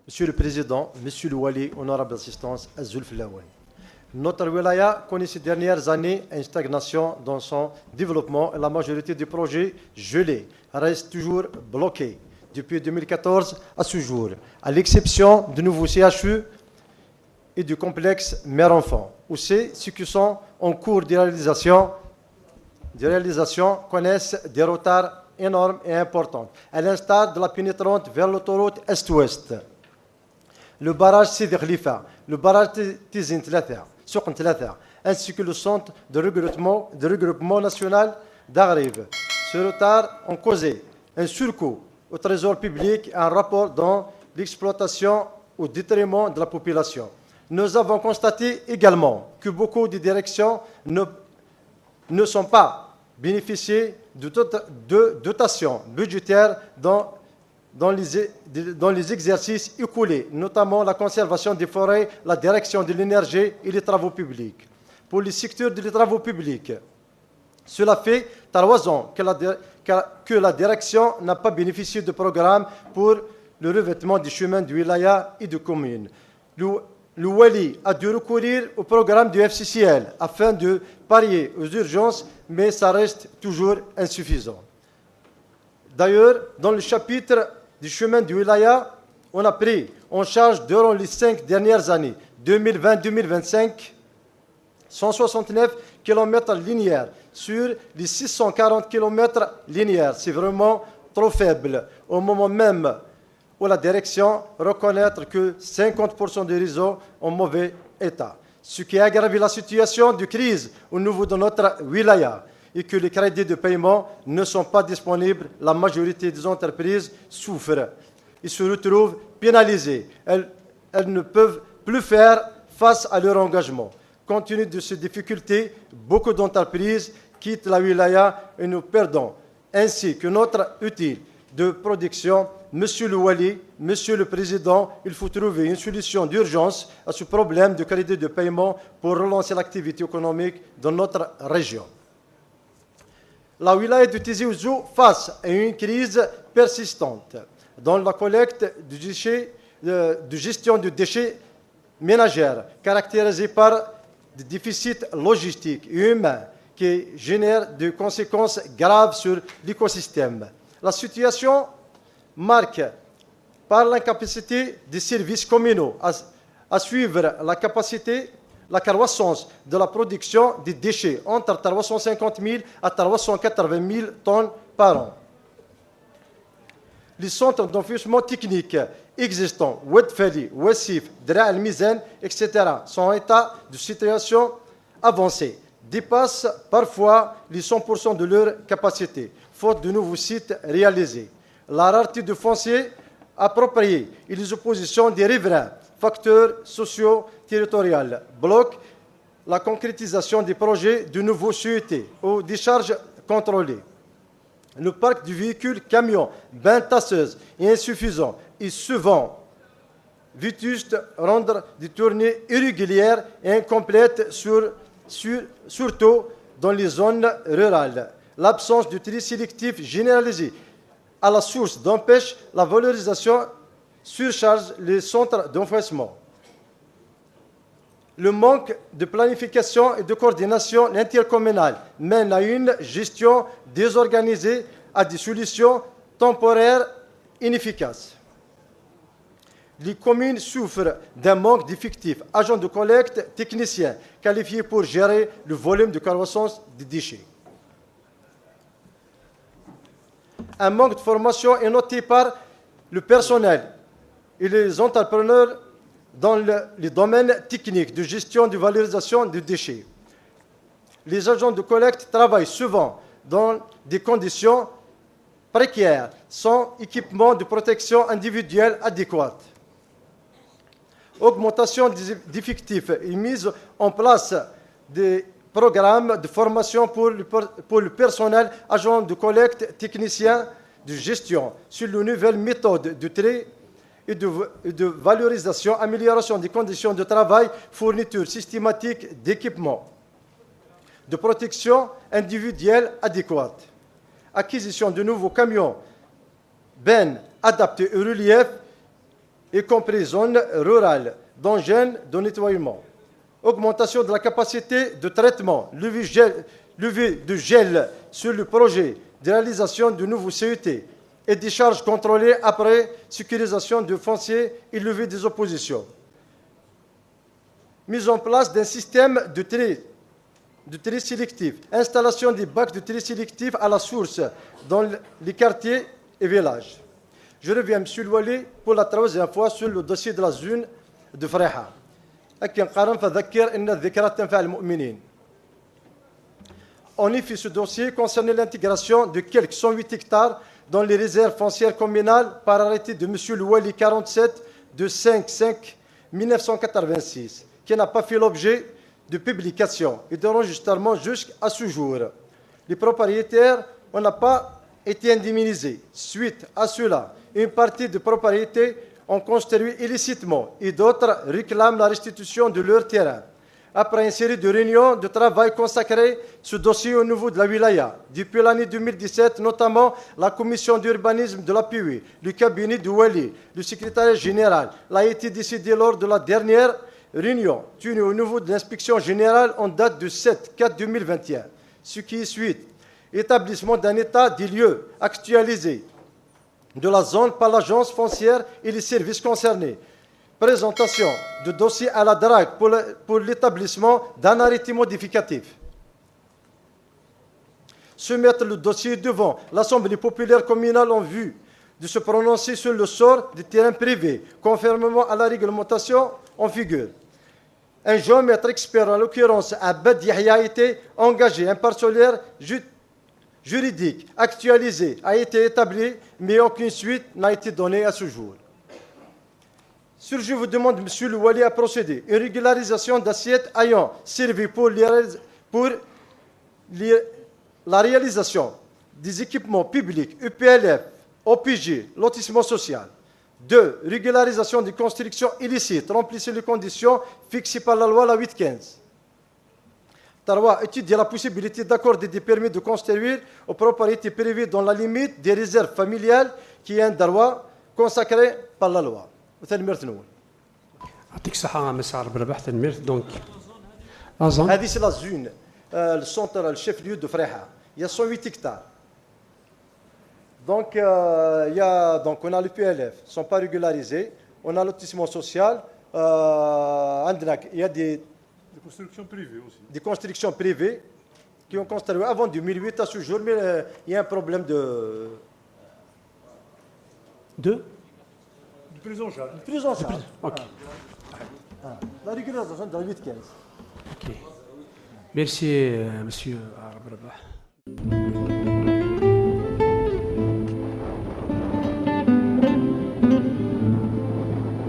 Monsieur le Président, Monsieur le Wali, honorable assistance, Azul Filaouen. Notre wilaya connaît ces dernières années une stagnation dans son développement et la majorité des projets gelés restent toujours bloqués depuis 2014 à ce jour, à l'exception du nouveau CHU et du complexe mère-enfant, où ceux qui sont en cours de réalisation connaissent des retards énormes et importants, à l'instar de la pénétrante vers l'autoroute Est-Ouest. Le barrage Sidi Khalifa, le barrage Tizin Tlatha, Souq Tlatha, ainsi que le centre de regroupement national d'Arrive. Ce retard ont causé un surcoût au trésor public et un rapport dans l'exploitation au détriment de la population. Nous avons constaté également que beaucoup de directions ne sont pas bénéficiées de dotations budgétaires dans les exercices écoulés, notamment la conservation des forêts, la direction de l'énergie et les travaux publics. Pour le secteur des travaux publics, cela fait 3 ans que la direction n'a pas bénéficié de programme pour le revêtement des chemins de wilaya et de communes. Le Wali a dû recourir au programme du FCCL afin de pallier aux urgences, mais ça reste toujours insuffisant. D'ailleurs, dans le chapitre du chemin du wilaya, on a pris en charge durant les 5 dernières années, 2020-2025, 169 km linéaires sur les 640 km linéaires. C'est vraiment trop faible. Au moment même où la direction reconnaît que 50% des réseaux en mauvais état. Ce qui a aggravé la situation de crise au niveau de notre wilaya et que les crédits de paiement ne sont pas disponibles, la majorité des entreprises souffrent et se retrouvent pénalisées. Elles ne peuvent plus faire face à leur engagement. Compte tenu de ces difficultés, beaucoup d'entreprises quittent la wilaya et nous perdons ainsi que notre outil de production. Monsieur le Wali, Monsieur le Président, il faut trouver une solution d'urgence à ce problème de crédit de paiement pour relancer l'activité économique dans notre région. La wilaya de Tizi Ouzou face à une crise persistante dans la collecte de gestion de déchets ménagers, caractérisée par des déficits logistiques et humains qui génèrent des conséquences graves sur l'écosystème. La situation marque par l'incapacité des services communaux à suivre la croissance de la production des déchets entre 350 000 à 380 000 tonnes par an. Les centres d'enfouissement technique existants, Oued Fali, Ouessif, Dra al-Mizan, etc., sont en état de situation avancée, dépassent parfois les 100% de leur capacité, faute de nouveaux sites réalisés. La rareté de foncier approprié et les oppositions des riverains, facteurs sociaux territoriaux, bloquent la concrétisation des projets de nouveaux CET aux décharges contrôlées. Le parc du véhicule camion, ben tasseuse est insuffisant et souvent vétuste, rendre des tournées irrégulières et incomplètes, surtout dans les zones rurales. L'absence de tri sélectif généralisé à la source d'empêche la valorisation, surcharge les centres d'enfouissement. Le manque de planification et de coordination intercommunale mène à une gestion désorganisée, à des solutions temporaires inefficaces. Les communes souffrent d'un manque d'effectifs, agents de collecte, techniciens qualifiés pour gérer le volume de croissance des déchets. Un manque de formation est noté par le personnel et les entrepreneurs dans les domaines techniques de gestion et de valorisation des déchets. Les agents de collecte travaillent souvent dans des conditions précaires, sans équipement de protection individuelle adéquate. Augmentation des effectifs et mise en place des programmes de formation pour le personnel, agents de collecte, techniciens de gestion, sur les nouvelles méthodes de tri et de valorisation, amélioration des conditions de travail, fourniture systématique d'équipements, de protection individuelle adéquate, acquisition de nouveaux camions, bennes adaptés au relief y compris zones rurales, d'engins de nettoyement. Augmentation de la capacité de traitement, levée de gel sur le projet de réalisation du nouveau CET et des charges contrôlées après sécurisation du foncier et levée des oppositions. Mise en place d'un système de tri sélectif, installation des bacs de tri sélectif à la source dans les quartiers et villages. Je reviens, M. Louali, pour la troisième fois sur le dossier de la zone de Freiha. En effet, ce dossier concernait l'intégration de quelques 108 hectares dans les réserves foncières communales par arrêté de M. Louali 47 de 5/5/1986, qui n'a pas fait l'objet de publication et d'enregistrement jusqu'à ce jour. Les propriétaires n'ont pas été indemnisés. Suite à cela, une partie des propriétés ont construit illicitement et d'autres réclament la restitution de leur terrain. Après une série de réunions de travail consacrées ce dossier au niveau de la wilaya, depuis l'année 2017, notamment la commission d'urbanisme de la PUI, le cabinet du Wali, le secrétariat général, l'a été décidé lors de la dernière réunion tenue au niveau de l'inspection générale en date de 7/4/2021. Ce qui est suite, établissement d'un état des lieux actualisé de la zone par l'agence foncière et les services concernés. Présentation de dossier à la DRAC pour l'établissement d'un arrêté modificatif. Soumettre le dossier devant l'Assemblée populaire communale en vue de se prononcer sur le sort des terrains privés, conformément à la réglementation en figure. Un géomètre expert, en l'occurrence Abed Yahya, a été engagé. Un parcellaire juridique actualisé a été établi, mais aucune suite n'a été donnée à ce jour. Je vous demande, M. le Wali, à procéder. Une régularisation d'assiettes ayant servi pour la réalisation des équipements publics, EPLF, OPG, lotissement social. 2. Régularisation des constructions illicites. Remplissez les conditions fixées par la loi la 815. 3. Étudier la possibilité d'accorder des permis de construire aux propriétés privées dans la limite des réserves familiales qui est un droit consacré par la loi. يعطيك الصحة مساء بربح تنمير دونك لا زون هذه سي لا زون السونتر الشيف ليو دو فريحة il y a 108 hectares. Donc, on a le PLF, ils ne sont pas régularisés. On a le lotissement social. Il y a des constructions privées aussi. Des constructions privées qui ont construit avant 2008 à ce jour, mais il y a un problème de prise en charge. Prise en charge. Ok. La régularisation dans 815. Ok. Merci, monsieur Rabah.